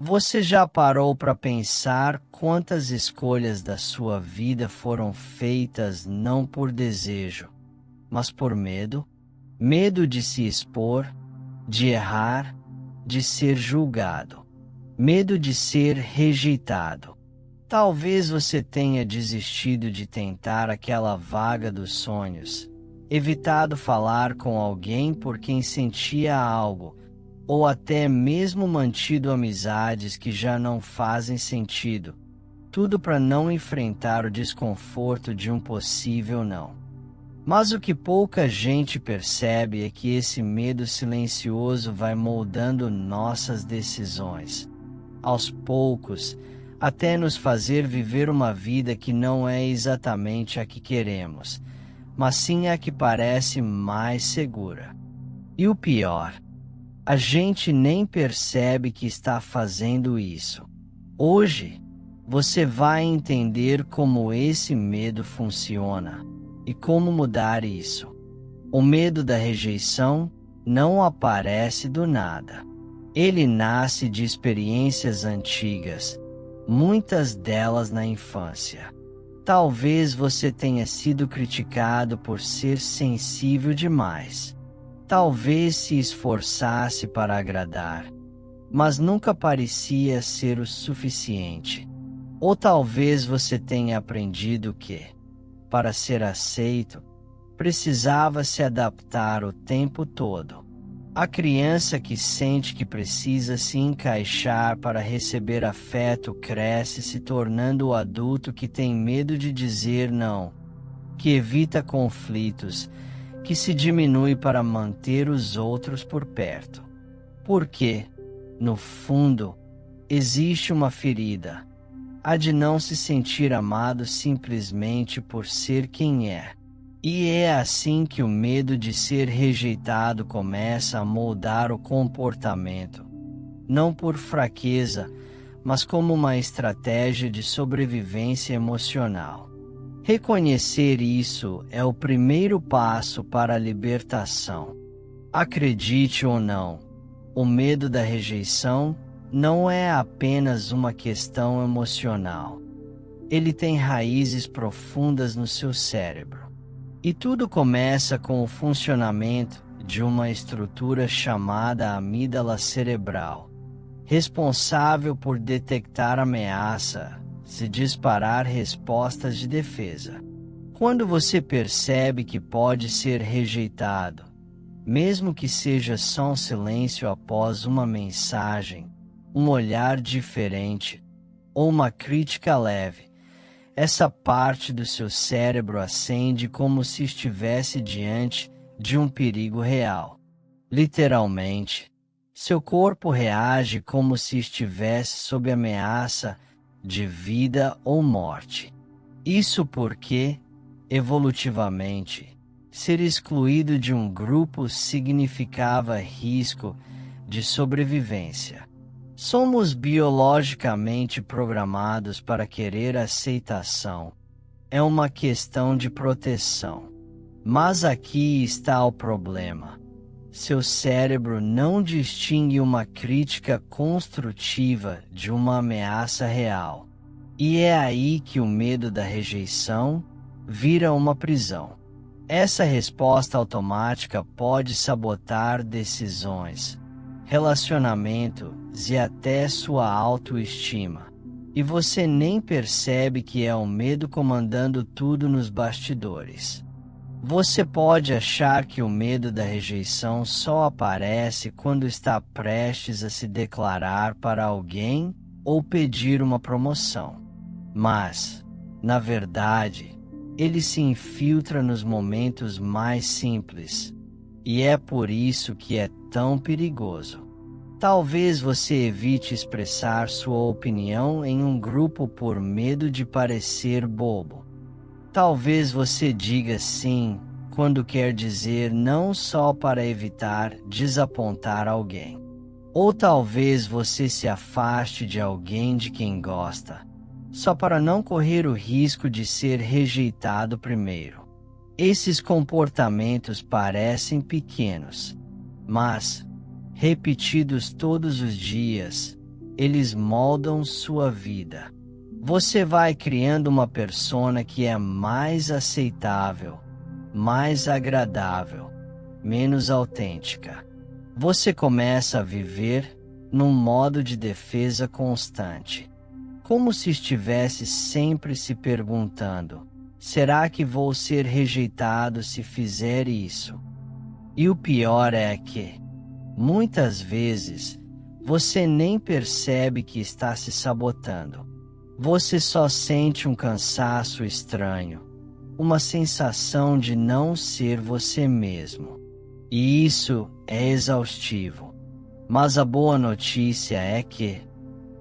Você já parou para pensar quantas escolhas da sua vida foram feitas não por desejo, mas por medo? Medo de se expor, de errar, de ser julgado. Medo de ser rejeitado. Talvez você tenha desistido de tentar aquela vaga dos sonhos, evitado falar com alguém por quem sentia algo, ou até mesmo mantido amizades que já não fazem sentido, tudo para não enfrentar o desconforto de um possível não. Mas o que pouca gente percebe é que esse medo silencioso vai moldando nossas decisões, aos poucos, até nos fazer viver uma vida que não é exatamente a que queremos, mas sim a que parece mais segura. E o pior, a gente nem percebe que está fazendo isso. Hoje, você vai entender como esse medo funciona e como mudar isso. O medo da rejeição não aparece do nada. Ele nasce de experiências antigas, muitas delas na infância. Talvez você tenha sido criticado por ser sensível demais. Talvez se esforçasse para agradar, mas nunca parecia ser o suficiente. Ou talvez você tenha aprendido que, para ser aceito, precisava se adaptar o tempo todo. A criança que sente que precisa se encaixar para receber afeto cresce se tornando o adulto que tem medo de dizer não, que evita conflitos, que se diminui para manter os outros por perto. Porque, no fundo, existe uma ferida, a de não se sentir amado simplesmente por ser quem é. E é assim que o medo de ser rejeitado começa a moldar o comportamento, não por fraqueza, mas como uma estratégia de sobrevivência emocional. Reconhecer isso é o primeiro passo para a libertação. Acredite ou não, o medo da rejeição não é apenas uma questão emocional. Ele tem raízes profundas no seu cérebro. E tudo começa com o funcionamento de uma estrutura chamada amígdala cerebral, responsável por detectar ameaça e disparar respostas de defesa. Quando você percebe que pode ser rejeitado, mesmo que seja só um silêncio após uma mensagem, um olhar diferente ou uma crítica leve, essa parte do seu cérebro acende como se estivesse diante de um perigo real. Literalmente, seu corpo reage como se estivesse sob ameaça de vida ou morte. Isso porque, evolutivamente, ser excluído de um grupo significava risco de sobrevivência. Somos biologicamente programados para querer aceitação. É uma questão de proteção. Mas aqui está o problema. Seu cérebro não distingue uma crítica construtiva de uma ameaça real. E é aí que o medo da rejeição vira uma prisão. Essa resposta automática pode sabotar decisões, relacionamentos e até sua autoestima. E você nem percebe que é o medo comandando tudo nos bastidores. Você pode achar que o medo da rejeição só aparece quando está prestes a se declarar para alguém ou pedir uma promoção. Mas, na verdade, ele se infiltra nos momentos mais simples. E é por isso que é tão perigoso. Talvez você evite expressar sua opinião em um grupo por medo de parecer bobo. Talvez você diga sim quando quer dizer não só para evitar desapontar alguém. Ou talvez você se afaste de alguém de quem gosta, só para não correr o risco de ser rejeitado primeiro. Esses comportamentos parecem pequenos, mas, repetidos todos os dias, eles moldam sua vida. Você vai criando uma persona que é mais aceitável, mais agradável, menos autêntica. Você começa a viver num modo de defesa constante, como se estivesse sempre se perguntando: será que vou ser rejeitado se fizer isso? E o pior é que, muitas vezes, você nem percebe que está se sabotando. Você só sente um cansaço estranho, uma sensação de não ser você mesmo. E isso é exaustivo. Mas a boa notícia é que,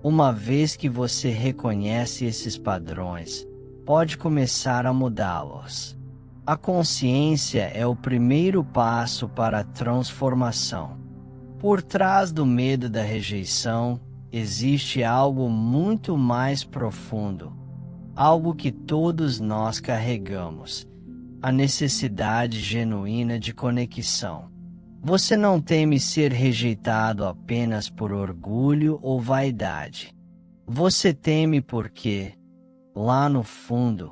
uma vez que você reconhece esses padrões, pode começar a mudá-los. A consciência é o primeiro passo para a transformação. Por trás do medo da rejeição, existe algo muito mais profundo, algo que todos nós carregamos: a necessidade genuína de conexão. Você não teme ser rejeitado apenas por orgulho ou vaidade. Você teme porque, lá no fundo,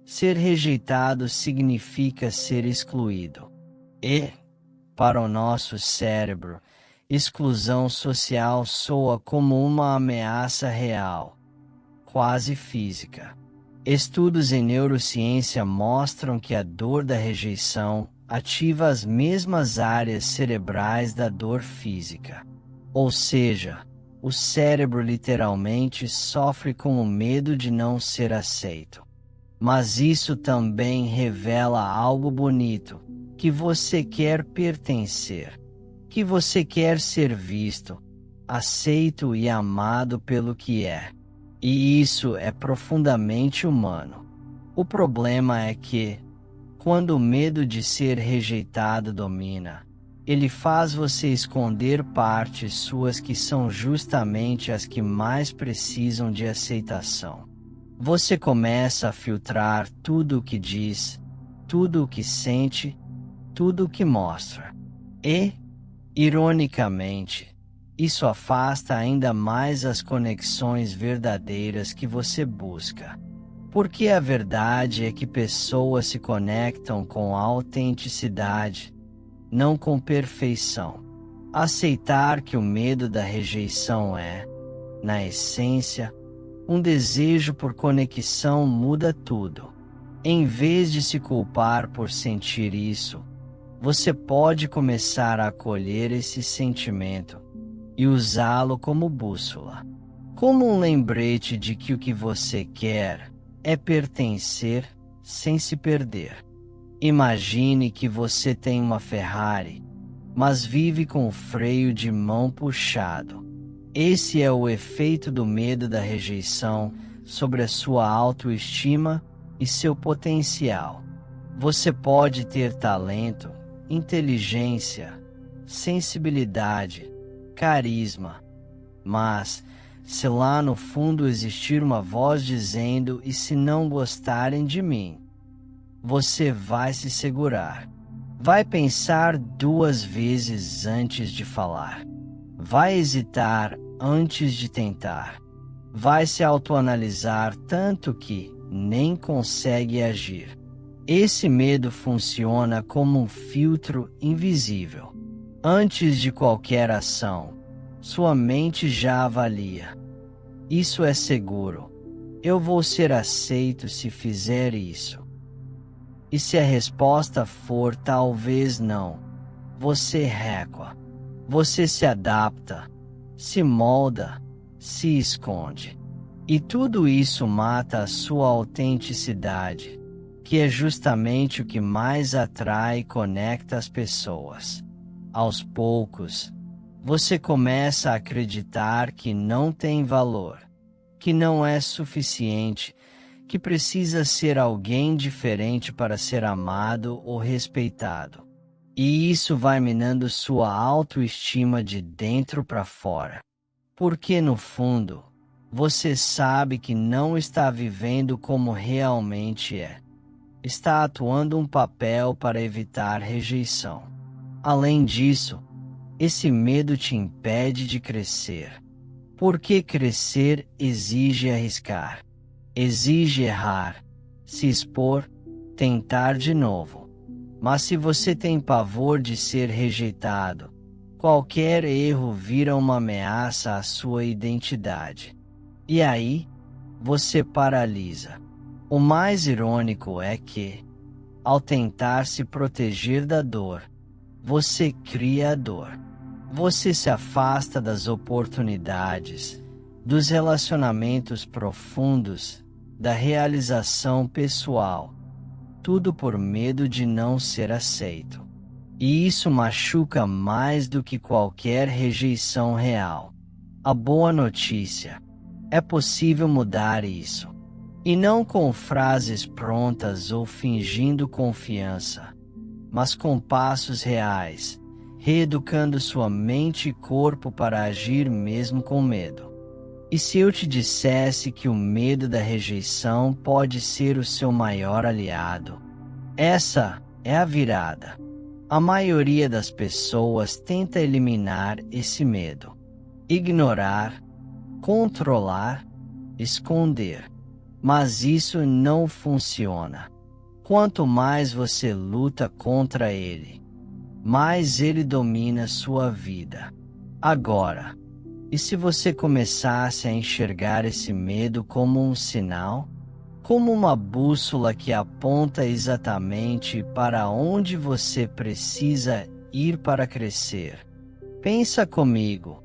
ser rejeitado significa ser excluído. E, para o nosso cérebro, exclusão social soa como uma ameaça real, quase física. Estudos em neurociência mostram que a dor da rejeição ativa as mesmas áreas cerebrais da dor física. Ou seja, o cérebro literalmente sofre com o medo de não ser aceito. Mas isso também revela algo bonito: que você quer pertencer, que você quer ser visto, aceito e amado pelo que é. E isso é profundamente humano. O problema é que, quando o medo de ser rejeitado domina, ele faz você esconder partes suas que são justamente as que mais precisam de aceitação. Você começa a filtrar tudo o que diz, tudo o que sente, tudo o que mostra. E, ironicamente, isso afasta ainda mais as conexões verdadeiras que você busca. Porque a verdade é que pessoas se conectam com autenticidade, não com perfeição. Aceitar que o medo da rejeição é, na essência, um desejo por conexão muda tudo. Em vez de se culpar por sentir isso, você pode começar a acolher esse sentimento e usá-lo como bússola, como um lembrete de que o que você quer é pertencer sem se perder. Imagine que você tem uma Ferrari, mas vive com o freio de mão puxado. Esse é o efeito do medo da rejeição sobre a sua autoestima e seu potencial. Você pode ter talento, inteligência, sensibilidade, carisma, mas, se lá no fundo existir uma voz dizendo: e se não gostarem de mim? Você vai se segurar. Vai pensar 2 vezes antes de falar. Vai hesitar antes de tentar. Vai se autoanalisar tanto que nem consegue agir. Esse medo funciona como um filtro invisível. Antes de qualquer ação, sua mente já avalia: isso é seguro. Eu vou ser aceito se fizer isso. E se a resposta for talvez não, você recua. Você se adapta, se molda, se esconde. E tudo isso mata a sua autenticidade, que é justamente o que mais atrai e conecta as pessoas. Aos poucos, você começa a acreditar que não tem valor, que não é suficiente, que precisa ser alguém diferente para ser amado ou respeitado. E isso vai minando sua autoestima de dentro para fora. Porque no fundo, você sabe que não está vivendo como realmente é. Está atuando um papel para evitar rejeição. Além disso, esse medo te impede de crescer. Porque crescer exige arriscar, exige errar, se expor, tentar de novo. Mas se você tem pavor de ser rejeitado, qualquer erro vira uma ameaça à sua identidade. E aí, você paralisa. O mais irônico é que, ao tentar se proteger da dor, você cria a dor. Você se afasta das oportunidades, dos relacionamentos profundos, da realização pessoal. Tudo por medo de não ser aceito. E isso machuca mais do que qualquer rejeição real. A boa notícia: é possível mudar isso. E não com frases prontas ou fingindo confiança, mas com passos reais, reeducando sua mente e corpo para agir mesmo com medo. E se eu te dissesse que o medo da rejeição pode ser o seu maior aliado? Essa é a virada. A maioria das pessoas tenta eliminar esse medo, ignorar, controlar, esconder. Mas isso não funciona. Quanto mais você luta contra ele, mais ele domina sua vida. Agora, e se você começasse a enxergar esse medo como um sinal? Como uma bússola que aponta exatamente para onde você precisa ir para crescer? Pensa comigo.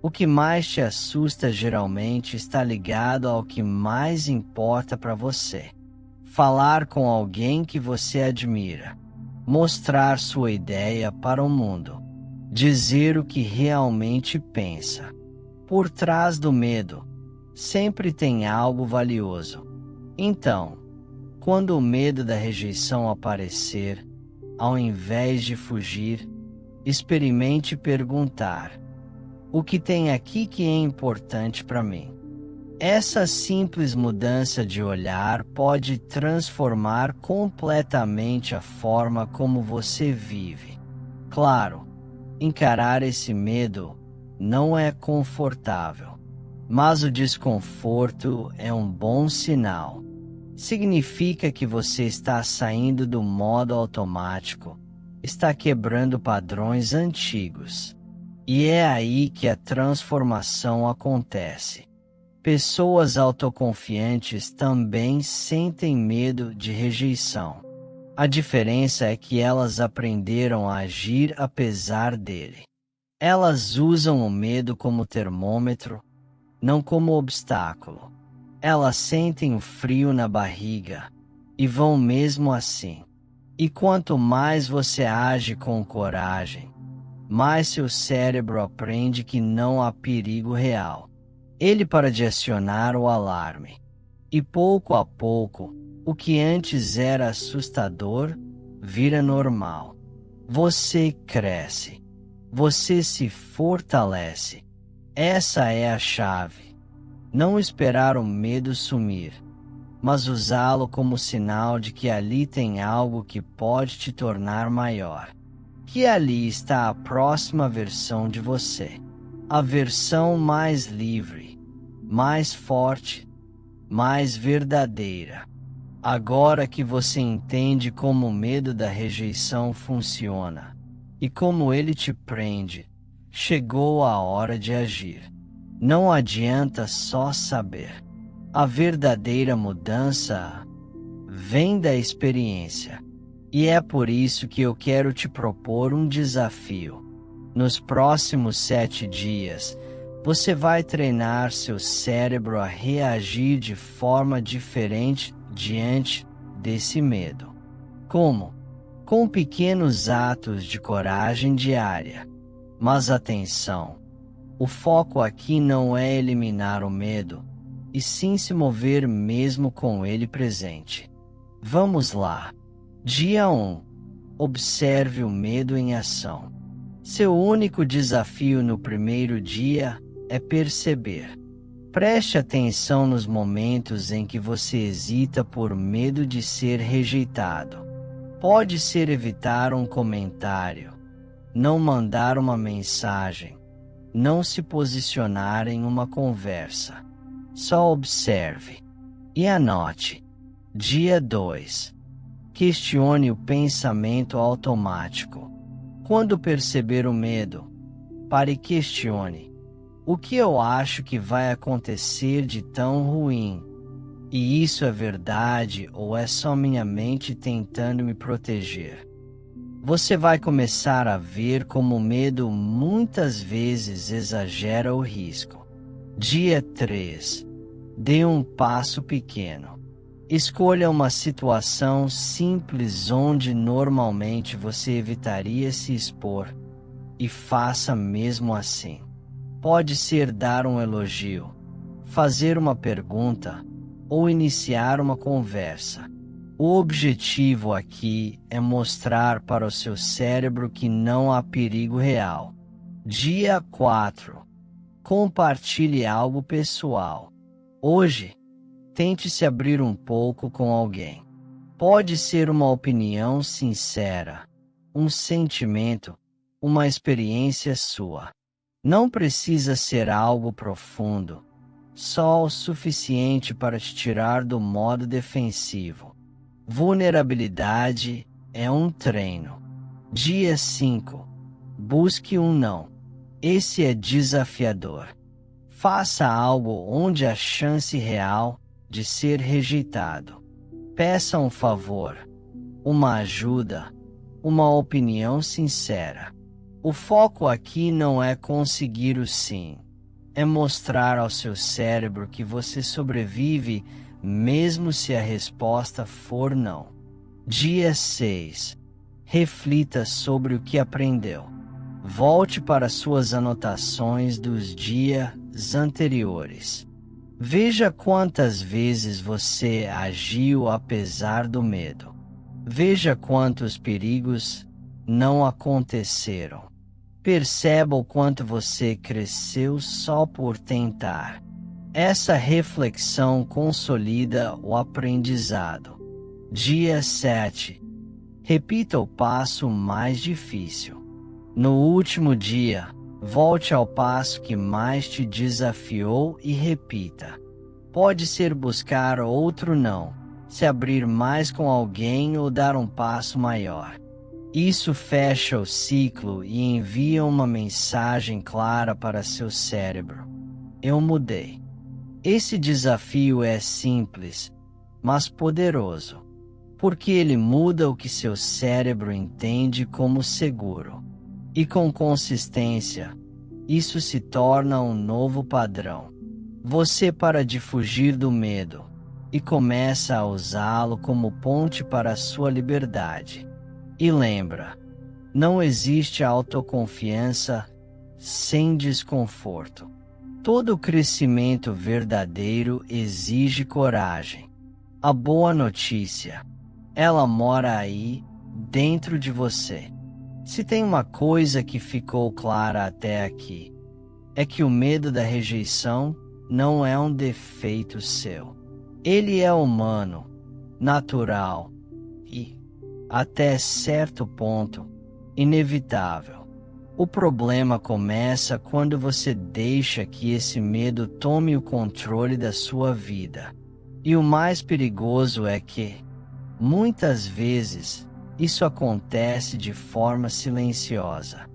O que mais te assusta geralmente está ligado ao que mais importa para você. Falar com alguém que você admira. Mostrar sua ideia para o mundo. Dizer o que realmente pensa. Por trás do medo, sempre tem algo valioso. Então, quando o medo da rejeição aparecer, ao invés de fugir, experimente perguntar: o que tem aqui que é importante para mim? Essa simples mudança de olhar pode transformar completamente a forma como você vive. Claro, encarar esse medo não é confortável, mas o desconforto é um bom sinal. Significa que você está saindo do modo automático, está quebrando padrões antigos. E é aí que a transformação acontece. Pessoas autoconfiantes também sentem medo de rejeição. A diferença é que elas aprenderam a agir apesar dele. Elas usam o medo como termômetro, não como obstáculo. Elas sentem o frio na barriga e vão mesmo assim. E quanto mais você age com coragem, mais seu cérebro aprende que não há perigo real. Ele para de acionar o alarme. E pouco a pouco, o que antes era assustador, vira normal. Você cresce. Você se fortalece. Essa é a chave. Não esperar o medo sumir, mas usá-lo como sinal de que ali tem algo que pode te tornar maior. Que ali está a próxima versão de você. A versão mais livre, mais forte, mais verdadeira. Agora que você entende como o medo da rejeição funciona e como ele te prende, chegou a hora de agir. Não adianta só saber. A verdadeira mudança vem da experiência. E é por isso que eu quero te propor um desafio. Nos próximos 7 dias, você vai treinar seu cérebro a reagir de forma diferente diante desse medo. Como? Com pequenos atos de coragem diária. Mas atenção! O foco aqui não é eliminar o medo, e sim se mover mesmo com ele presente. Vamos lá! Dia 1. Observe o medo em ação. Seu único desafio no primeiro dia é perceber. Preste atenção nos momentos em que você hesita por medo de ser rejeitado. Pode ser evitar um comentário, não mandar uma mensagem, não se posicionar em uma conversa. Só observe e anote. Dia 2. Questione o pensamento automático. Quando perceber o medo, pare e questione: o que eu acho que vai acontecer de tão ruim? E isso é verdade ou é só minha mente tentando me proteger? Você vai começar a ver como o medo muitas vezes exagera o risco. Dia 3. Dê um passo pequeno. Escolha uma situação simples onde normalmente você evitaria se expor e faça mesmo assim. Pode ser dar um elogio, fazer uma pergunta ou iniciar uma conversa. O objetivo aqui é mostrar para o seu cérebro que não há perigo real. Dia 4. Compartilhe algo pessoal. Hoje, tente se abrir um pouco com alguém. Pode ser uma opinião sincera, um sentimento, uma experiência sua. Não precisa ser algo profundo, só o suficiente para te tirar do modo defensivo. Vulnerabilidade é um treino. Dia 5. Busque um não. Esse é desafiador. Faça algo onde a chance real de ser rejeitado. Peça um favor, uma ajuda, uma opinião sincera. O foco aqui não é conseguir o sim, é mostrar ao seu cérebro que você sobrevive mesmo se a resposta for não. Dia 6. Reflita sobre o que aprendeu. Volte para suas anotações dos dias anteriores. Veja quantas vezes você agiu apesar do medo. Veja quantos perigos não aconteceram. Perceba o quanto você cresceu só por tentar. Essa reflexão consolida o aprendizado. Dia 7. Repita o passo mais difícil. No último dia, volte ao passo que mais te desafiou e repita. Pode ser buscar outro não, se abrir mais com alguém ou dar um passo maior. Isso fecha o ciclo e envia uma mensagem clara para seu cérebro: eu mudei. Esse desafio é simples, mas poderoso, porque ele muda o que seu cérebro entende como seguro. E com consistência, isso se torna um novo padrão. Você para de fugir do medo e começa a usá-lo como ponte para a sua liberdade. E lembra, não existe autoconfiança sem desconforto. Todo crescimento verdadeiro exige coragem. A boa notícia, ela mora aí, dentro de você. Se tem uma coisa que ficou clara até aqui, é que o medo da rejeição não é um defeito seu. Ele é humano, natural e, até certo ponto, inevitável. O problema começa quando você deixa que esse medo tome o controle da sua vida. E o mais perigoso é que, muitas vezes, isso acontece de forma silenciosa.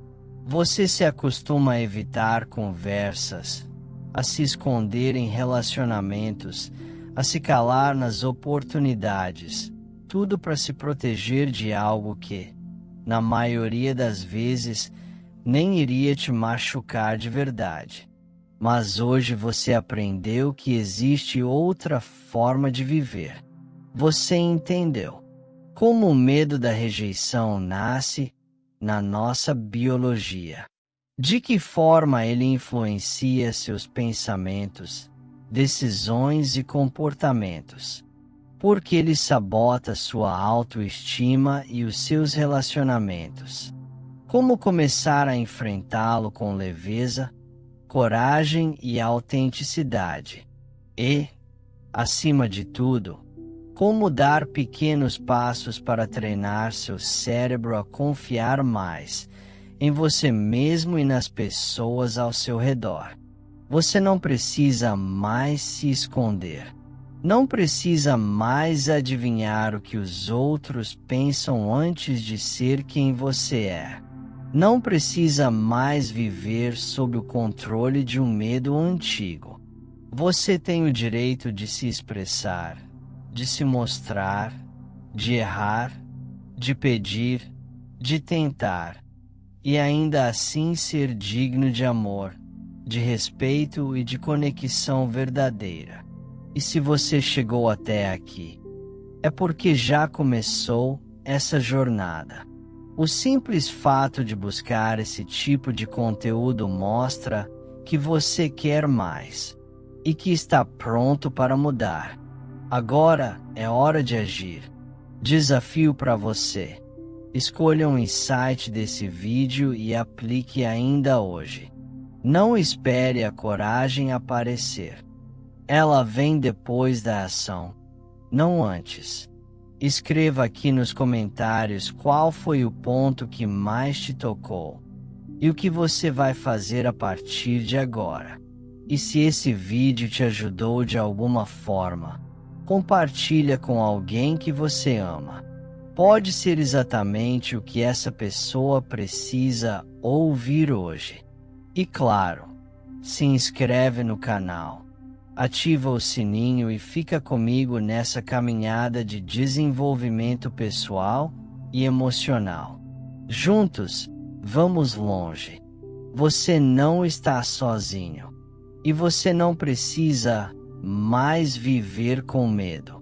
Você se acostuma a evitar conversas, a se esconder em relacionamentos, a se calar nas oportunidades, tudo para se proteger de algo que, na maioria das vezes, nem iria te machucar de verdade. Mas hoje você aprendeu que existe outra forma de viver. Você entendeu como o medo da rejeição nasce na nossa biologia. De que forma ele influencia seus pensamentos, decisões e comportamentos. Porque ele sabota sua autoestima e os seus relacionamentos. Como começar a enfrentá-lo com leveza, coragem e autenticidade. E, acima de tudo, como dar pequenos passos para treinar seu cérebro a confiar mais em você mesmo e nas pessoas ao seu redor. Você não precisa mais se esconder. Não precisa mais adivinhar o que os outros pensam antes de ser quem você é. Não precisa mais viver sob o controle de um medo antigo. Você tem o direito de se expressar, de se mostrar, de errar, de pedir, de tentar, e ainda assim ser digno de amor, de respeito e de conexão verdadeira. E se você chegou até aqui, é porque já começou essa jornada. O simples fato de buscar esse tipo de conteúdo mostra que você quer mais e que está pronto para mudar. Agora é hora de agir. Desafio para você. Escolha um insight desse vídeo e aplique ainda hoje. Não espere a coragem aparecer. Ela vem depois da ação, não antes. Escreva aqui nos comentários qual foi o ponto que mais te tocou e o que você vai fazer a partir de agora. E se esse vídeo te ajudou de alguma forma, compartilha com alguém que você ama. Pode ser exatamente o que essa pessoa precisa ouvir hoje. E claro, se inscreve no canal, ativa o sininho e fica comigo nessa caminhada de desenvolvimento pessoal e emocional. Juntos, vamos longe. Você não está sozinho. E você não precisa mais viver com medo.